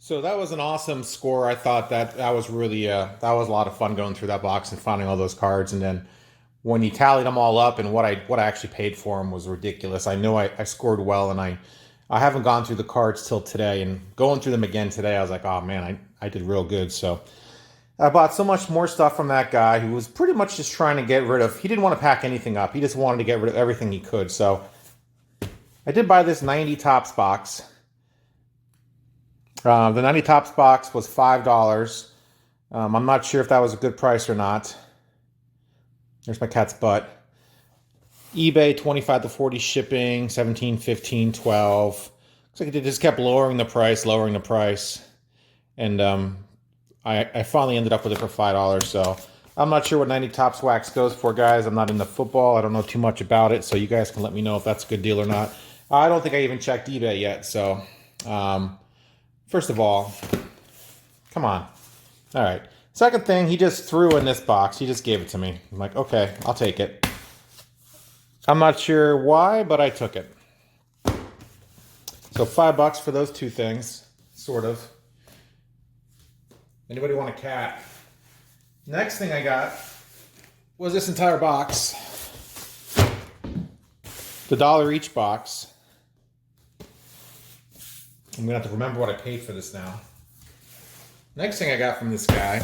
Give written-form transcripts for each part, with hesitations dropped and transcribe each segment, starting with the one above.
So that was an awesome score. I thought that was really that was a lot of fun going through that box and finding all those cards. And then when you tallied them all up and what I actually paid for them was ridiculous. I know I scored well, and I haven't gone through the cards till today. And going through them again today, I was like, oh man, I did real good. So I bought so much more stuff from that guy who was pretty much just trying to get rid of. He didn't want to pack anything up. He just wanted to get rid of everything he could. So I did buy this 90 tops box. The 90 tops box was $5. I'm not sure if that was a good price or not. There's my cat's butt. eBay 25 to 40 shipping, 17, 15, 12. Looks like it just kept lowering the price. And I finally ended up with it for $5. So I'm not sure what 90 tops wax goes for, guys. I'm not into football. I don't know too much about it. So you guys can let me know if that's a good deal or not. I don't think I even checked eBay yet. So first of all, come on. All right. Second thing, he just threw in this box. He just gave it to me. I'm like, okay, I'll take it. I'm not sure why, but I took it. So $5 for those two things, sort of. Anybody want a cat? Next thing I got was this entire box. The $1 each box. I'm gonna have to remember what I paid for this now. Next thing I got from this guy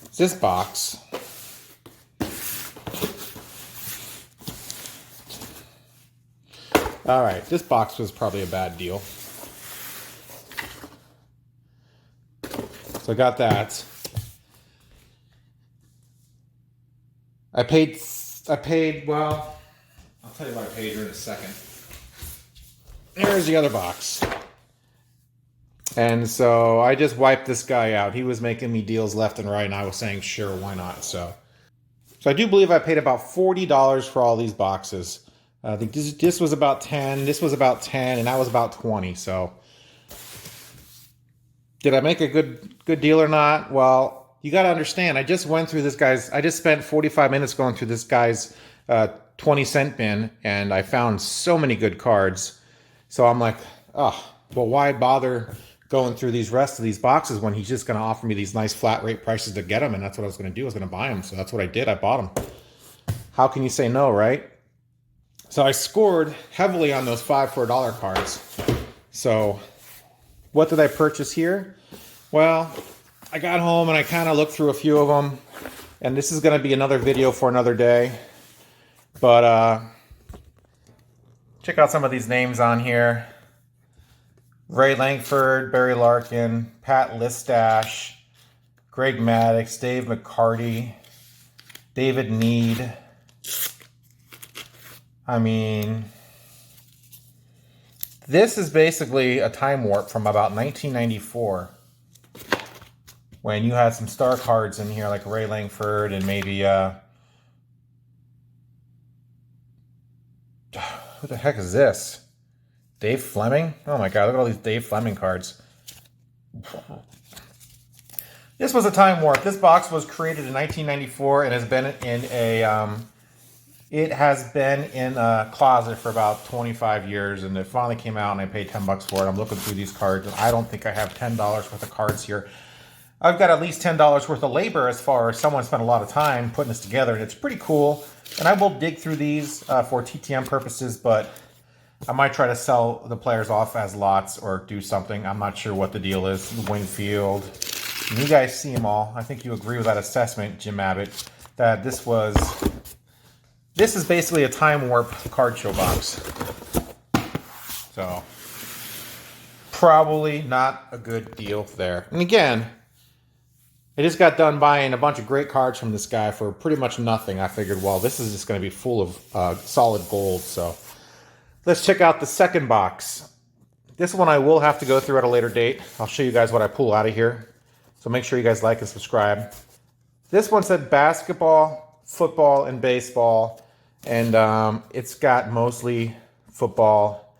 is this box. All right, this box was probably a bad deal. So I got that. I paid, well, I'll tell you what I paid here in a second. Here's the other box. And so I just wiped this guy out. He was making me deals left and right, and I was saying, sure, why not? So I do believe I paid about $40 for all these boxes. I think this was about 10, this was about 10, and that was about 20. So did I make a good deal or not? Well, you got to understand, I just spent 45 minutes going through this guy's 20-cent bin, and I found so many good cards. So I'm like, oh, well, why bother going through these rest of these boxes when he's just going to offer me these nice flat rate prices to get them? And that's what I was going to do. I was going to buy them. So that's what I did. I bought them. How can you say no, right? So I scored heavily on those 5 for $1 cards. So what did I purchase here? Well, I got home and I kind of looked through a few of them. And this is going to be another video for another day. But check out some of these names on here. Ray Langford, Barry Larkin, Pat Listash, Greg Maddox, Dave McCarty, David Need. I mean, this is basically a time warp from about 1994 when you had some star cards in here like Ray Langford and maybe, who the heck is this? Dave Fleming? Oh my God, look at all these Dave Fleming cards. This was a time warp. This box was created in 1994 and has been in a closet for about 25 years, and it finally came out and I paid $10 for it. I'm looking through these cards and I don't think I have $10 worth of cards here. I've got at least $10 worth of labor as far as someone spent a lot of time putting this together, and it's pretty cool. And I will dig through these for TTM purposes, but I might try to sell the players off as lots or do something. I'm not sure what the deal is. Winfield. And you guys see them all. I think you agree with that assessment, Jim Abbott, that this is basically a time warp card show box. So probably not a good deal there. And again, I just got done buying a bunch of great cards from this guy for pretty much nothing. I figured, well, this is just going to be full of solid gold. So let's check out the second box. This one I will have to go through at a later date. I'll show you guys what I pull out of here. So make sure you guys like and subscribe. This one said basketball, football, and baseball. And it's got mostly football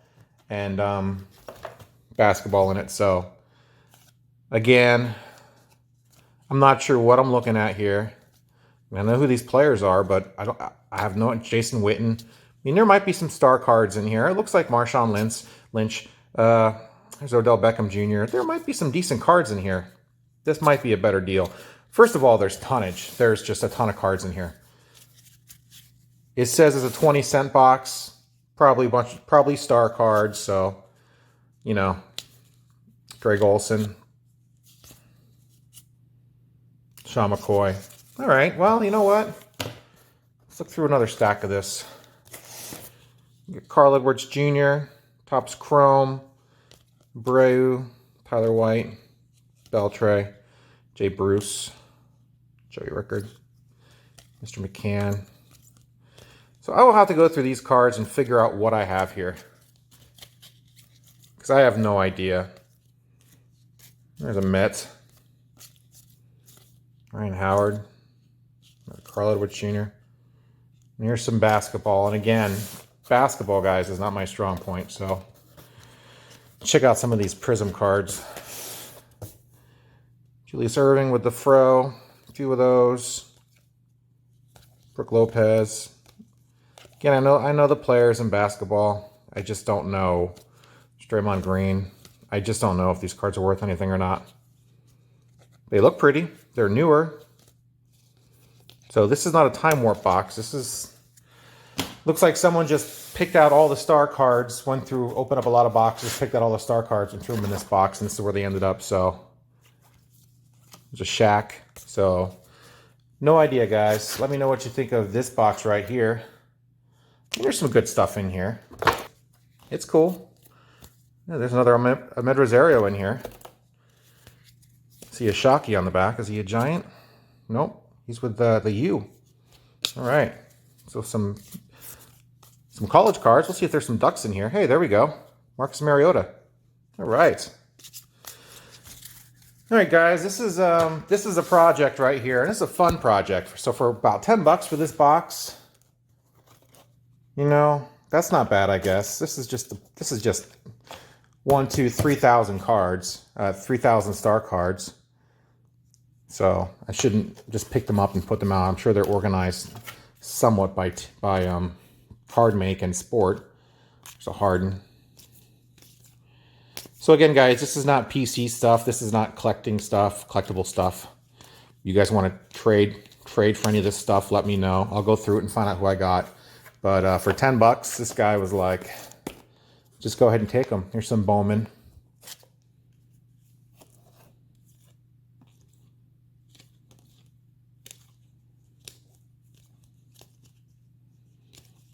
and basketball in it. So again, I'm not sure what I'm looking at here. I know who these players are, but I have no. Jason Witten. I mean, there might be some star cards in here. It looks like Marshawn Lynch. There's Odell Beckham Jr. There might be some decent cards in here. This might be a better deal. First of all, there's tonnage. There's just a ton of cards in here. It says it's a 20-cent box. Probably star cards, so, you know, Greg Olson, Sean McCoy. All right, well, you know what? Let's look through another stack of this. Carl Edwards Jr., Topps Chrome, Breu, Tyler White, Beltray, Jay Bruce, Joey Rickard, Mr. McCann. So I will have to go through these cards and figure out what I have here, because I have no idea. There's a Met, Ryan Howard, Carl Edwards Jr. And here's some basketball. And again, basketball, guys, is not my strong point. So check out some of these Prism cards. Julius Erving with the Fro, a few of those. Brooke Lopez. Again, I know the players in basketball. I just don't know. Draymond Green. I just don't know if these cards are worth anything or not. They look pretty. They're newer. So this is not a Time Warp box. This is... looks like someone just picked out all the star cards, went through, opened up a lot of boxes, picked out all the star cards and threw them in this box, and this is where they ended up. So there's a Shaq. So no idea, guys. Let me know what you think of this box right here. There's some good stuff in here. It's cool. Yeah, there's another Ahmed Rosario in here. See a Shockey on the back. Is he a Giant? Nope. He's with the U. All right. So some college cards. Let's see if there's some Ducks in here. Hey, there we go. Marcus Mariota. All right. All right, guys. This is a project right here, and it's a fun project. So for about $10 for this box, you know, that's not bad, I guess. This is just 3,000 cards, 3,000 star cards. So I shouldn't just pick them up and put them out. I'm sure they're organized somewhat by card make and sport. So Harden. So again, guys, this is not PC stuff. This is not collecting stuff, collectible stuff. You guys want to trade for any of this stuff, let me know. I'll go through it and find out who I got. But for $10, this guy was like, just go ahead and take them. Here's some Bowman.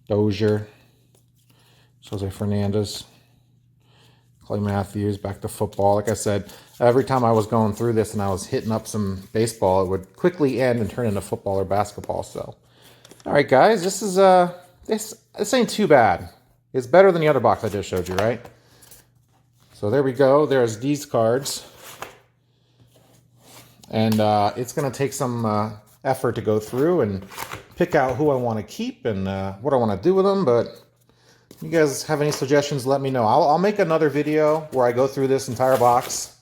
Dozier. Jose Fernandez. Clay Matthews, back to football. Like I said, every time I was going through this and I was hitting up some baseball, it would quickly end and turn into football or basketball. So, all right, guys, this is this ain't too bad. It's better than the other box I just showed you, right? So there we go. There's these cards, and it's going to take some effort to go through and pick out who I want to keep and what I want to do with them. But if you guys have any suggestions, let me know. I'll make another video where I go through this entire box,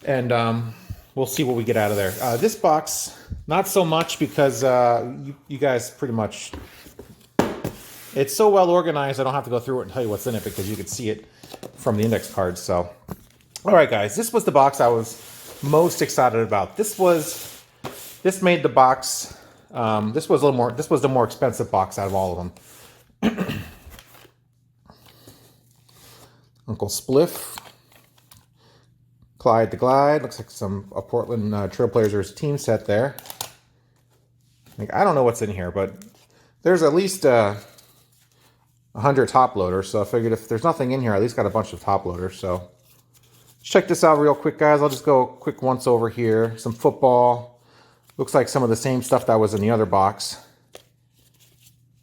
and we'll see what we get out of there. This box, not so much, because you guys pretty much... it's so well organized, I don't have to go through it and tell you what's in it, because you can see it from the index cards. So, all right, guys, this was the box I was most excited about. This made the box. This was the more expensive box out of all of them. Uncle Spliff, Clyde the Glide. Looks like a Portland Trailblazers team set there. Like, I don't know what's in here, but there's at least 100 top loaders. So I figured if there's nothing in here, I at least got a bunch of top loaders. So let's check this out real quick, guys. I'll just go quick once over here. Some football. Looks like some of the same stuff that was in the other box.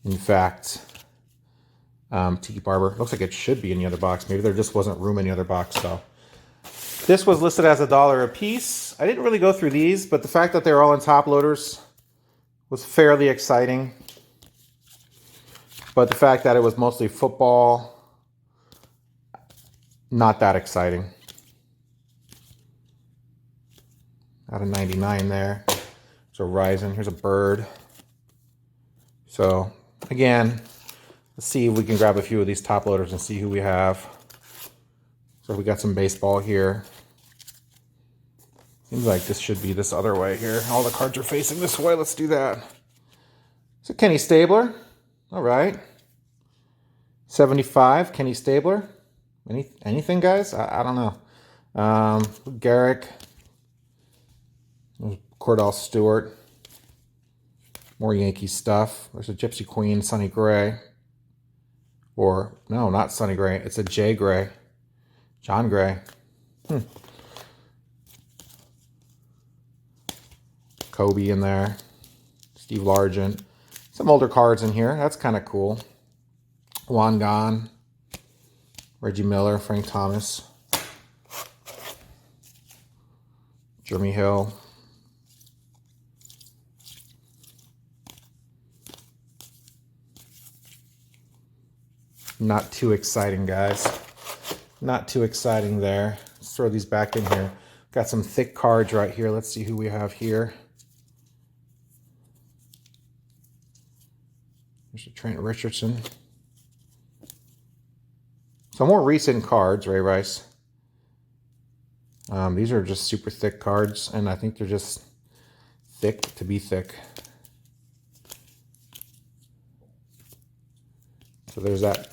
In fact, Tiki Barber. Looks like it should be in the other box. Maybe there just wasn't room in the other box. So this was listed as $1 a piece. I didn't really go through these, but the fact that they're all in top loaders was fairly exciting. But the fact that it was mostly football, not that exciting. Out of 99 there. So Ryzen, here's a bird. So again, let's see if we can grab a few of these top loaders and see who we have. So we got some baseball here. Seems like this should be this other way here. All the cards are facing this way. Let's do that. So Kenny Stabler. All right. 75, Kenny Stabler. Anything, guys? I don't know. Garrick. Cordell Stewart. More Yankee stuff. There's a Gypsy Queen, Sonny Gray. Or, no, not Sonny Gray. It's a Jay Gray. John Gray. Kobe in there. Steve Largent. Some older cards in here. That's kind of cool. Juan Gone. Reggie Miller. Frank Thomas. Jeremy Hill. Not too exciting, guys. Not too exciting there. Let's throw these back in here. Got some thick cards right here. Let's see who we have here. There's a Trent Richardson. Some more recent cards, Ray Rice. These are just super thick cards, and I think they're just thick to be thick. So there's that.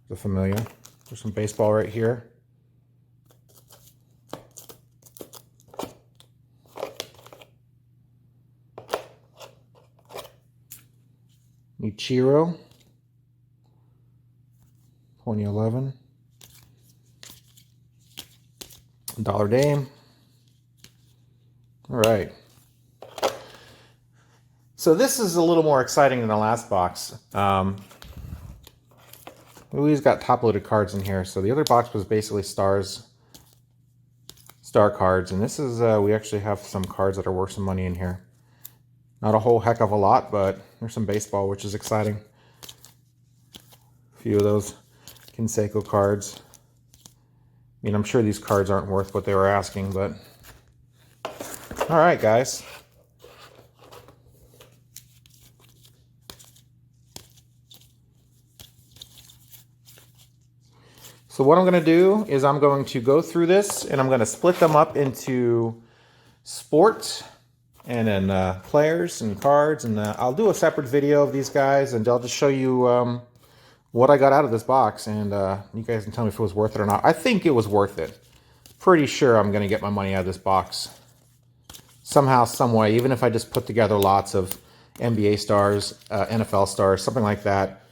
The familiar. There's some baseball right here. Ichiro. 2011. Dollar Dame. All right. So this is a little more exciting than the last box. We've got top-loaded cards in here. So the other box was basically star cards, and this is we actually have some cards that are worth some money in here. Not a whole heck of a lot, but there's some baseball, which is exciting. A few of those Canseco cards. I mean, I'm sure these cards aren't worth what they were asking, but all right, guys. So what I'm going to do is I'm going to go through this and I'm going to split them up into sport and then players and cards, and I'll do a separate video of these guys, and I'll just show you what I got out of this box, and you guys can tell me if it was worth it or not. I think it was worth it. Pretty sure I'm going to get my money out of this box somehow, some way, even if I just put together lots of NBA stars, NFL stars, something like that.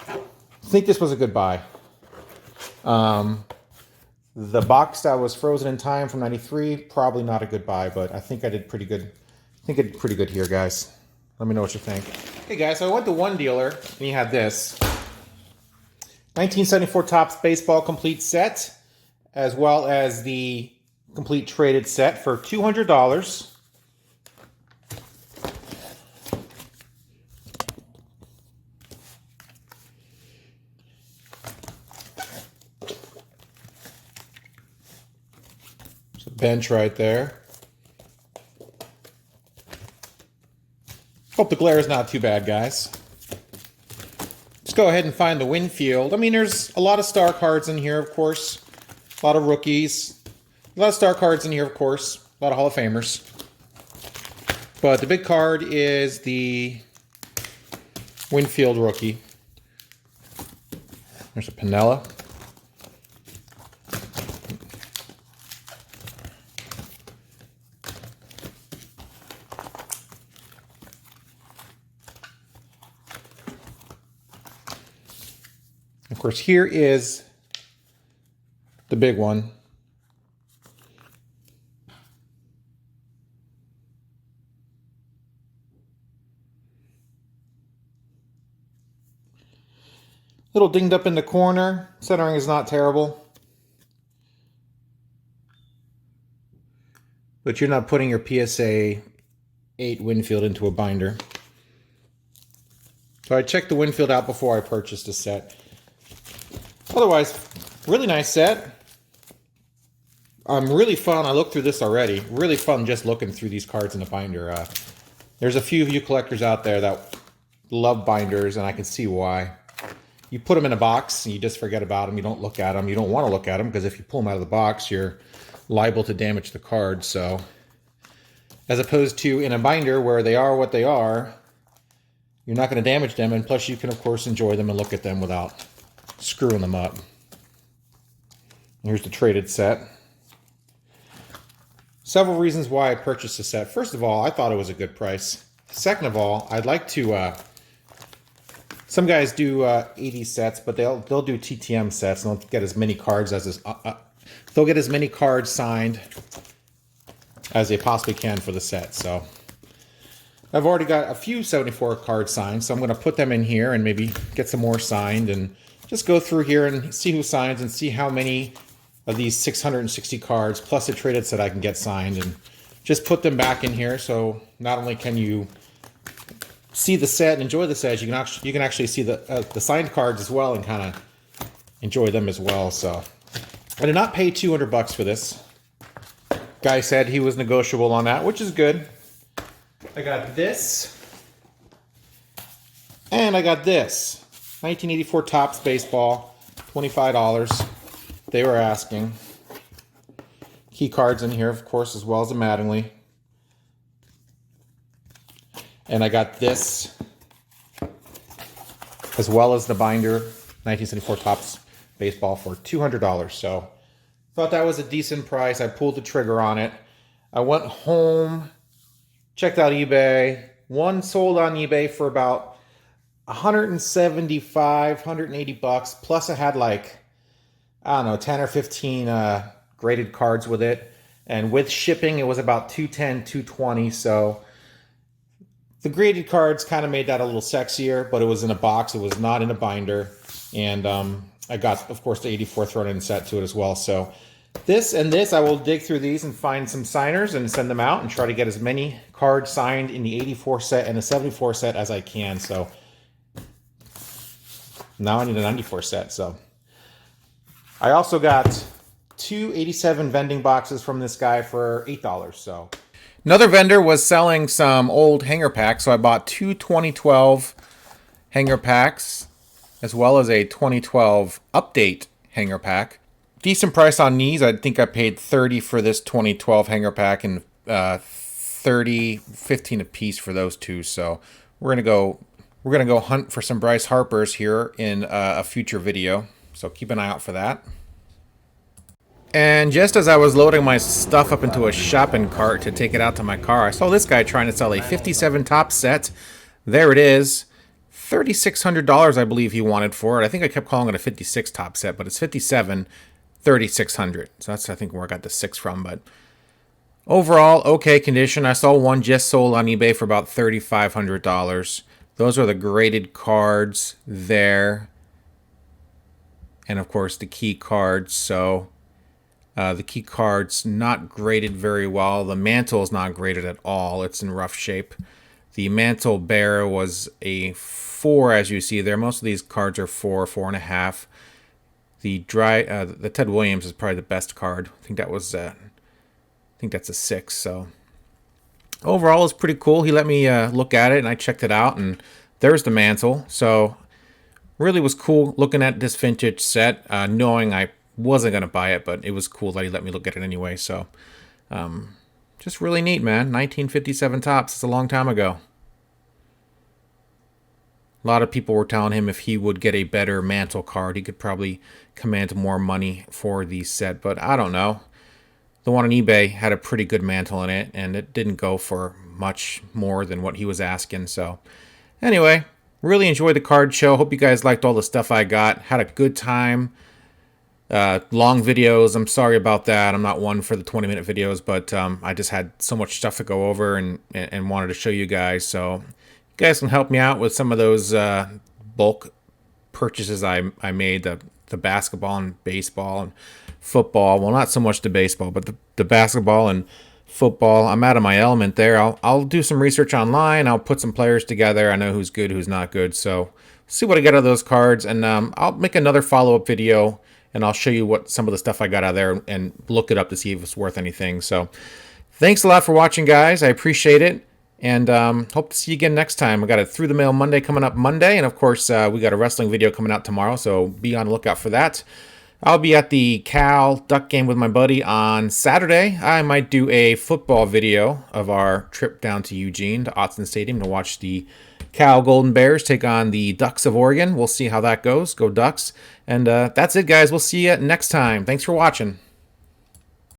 I think this was a good buy. The box that was frozen in time from '93, probably not a good buy, but I think I did pretty good. I think I did pretty good here, guys. Let me know what you think. Hey guys, so I went to one dealer and he had this 1974 Topps baseball complete set, as well as the complete traded set for $200. Bench right there. Hope the glare is not too bad, guys. Let's go ahead and find the Winfield. I mean, there's a lot of star cards in here, of course. A lot of rookies. A lot of star cards in here, of course. A lot of Hall of Famers. But the big card is the Winfield rookie. There's a Pinella. Of course, here is the big one. Little dinged up in the corner. Centering is not terrible. But you're not putting your PSA 8 Winfield into a binder. So I checked the Winfield out before I purchased a set. Otherwise, really nice set. Really fun. I looked through this already. Really fun just looking through these cards in the binder. There's a few of you collectors out there that love binders, and I can see why. you put them in a box and you just forget about them. You don't look at them. You don't want to look at them because if you pull them out of the box, you're liable to damage the card. So as opposed to in a binder where they are what they are, you're not going to damage them. And plus you can, of course, enjoy them and look at them without screwing them up. Here's the traded set. Several reasons why I purchased the set. First of all, I thought it was a good price. Second of all, I'd like to... some guys do 80 sets, but they'll do TTM sets and they'll get as many cards as they'll get as many cards signed as they possibly can for the set. So I've already got a few 74 cards signed, so I'm going to put them in here and maybe get some more signed and just go through here and see who signs and see how many of these 660 cards plus a traded set I can get signed, and just put them back in here. So not only can you see the set and enjoy the set, you can actually see the signed cards as well and kind of enjoy them as well. So I did not pay $200 for this. Guy said he was negotiable on that, which is good. I got this, and I got this 1984 Topps baseball, $25. They were asking. Key cards in here, of course, as well as a Mattingly. And I got this, as well as the binder, 1974 Topps baseball for $200. So thought that was a decent price. I pulled the trigger on it. I went home, checked out eBay. One sold on eBay for about 175, 180 bucks. Plus I had like, I don't know, 10 or 15 graded cards with it. And with shipping, it was about 210, 220. So the graded cards kind of made that a little sexier, but it was in a box. It was not in a binder. And I got, of course, the 84 thrown in set to it as well. So this and this, I will dig through these and find some signers and send them out and try to get as many cards signed in the 84 set and the 74 set as I can. So now I need a 94 set. So I also got two 87 vending boxes from this guy for $8. So another vendor was selling some old hanger packs, so I bought two 2012 hanger packs as well as a 2012 update hanger pack. Decent price on these. I think I paid $30 for this 2012 hanger pack and $15 a piece for those two. So we're gonna go hunt for some Bryce Harpers here in a future video. So keep an eye out for that. And just as I was loading my stuff up into a shopping cart to take it out to my car, I saw this guy trying to sell a 57 Topps set. There it is. $3,600 I believe he wanted for it. I think I kept calling it a 56 Topps set, but it's 57, $3,600. So that's, I think, where I got the 6 from. But overall, okay condition. I saw one just sold on eBay for about $3,500. Those are the graded cards there. And of course the key cards. So the key card's not graded very well. The mantle is not graded at all. It's in rough shape. The mantle bearer was a 4, as you see there. Most of these cards are 4, 4.5. The Ted Williams is probably the best card. I think that was I think that's a 6. So overall, it's pretty cool. He let me look at it, and I checked it out, and there's the mantle. So really was cool looking at this vintage set, knowing I wasn't going to buy it, but it was cool that he let me look at it anyway. So just really neat, man. 1957 Topps. It's a long time ago. A lot of people were telling him if he would get a better mantle card, he could probably command more money for the set, but I don't know. The one on eBay had a pretty good mantle in it, and it didn't go for much more than what he was asking. So anyway, really enjoyed the card show. Hope you guys liked all the stuff I got. Had a good time. Long videos, I'm sorry about that. I'm not one for the 20-minute videos, but I just had so much stuff to go over and wanted to show you guys. So you guys can help me out with some of those bulk purchases I made, the basketball and baseball and football. Well, not so much the baseball, but the basketball and football. I'm out of my element there. I'll do some research online. I'll put some players together. I know who's good, who's not good. So see what I get out of those cards, and I'll make another follow-up video, and I'll show you what some of the stuff I got out of there and look it up to see if it's worth anything. So thanks a lot for watching, guys. I appreciate it. And hope to see you again next time. We got a Through the Mail Monday coming up Monday. And of course, we got a wrestling video coming out tomorrow. So be on the lookout for that. I'll be at the Cal Duck game with my buddy on Saturday. I might do a football video of our trip down to Eugene to Autzen Stadium to watch the Cal Golden Bears take on the Ducks of Oregon. We'll see how that goes. Go Ducks. And that's it, guys. We'll see you next time. Thanks for watching.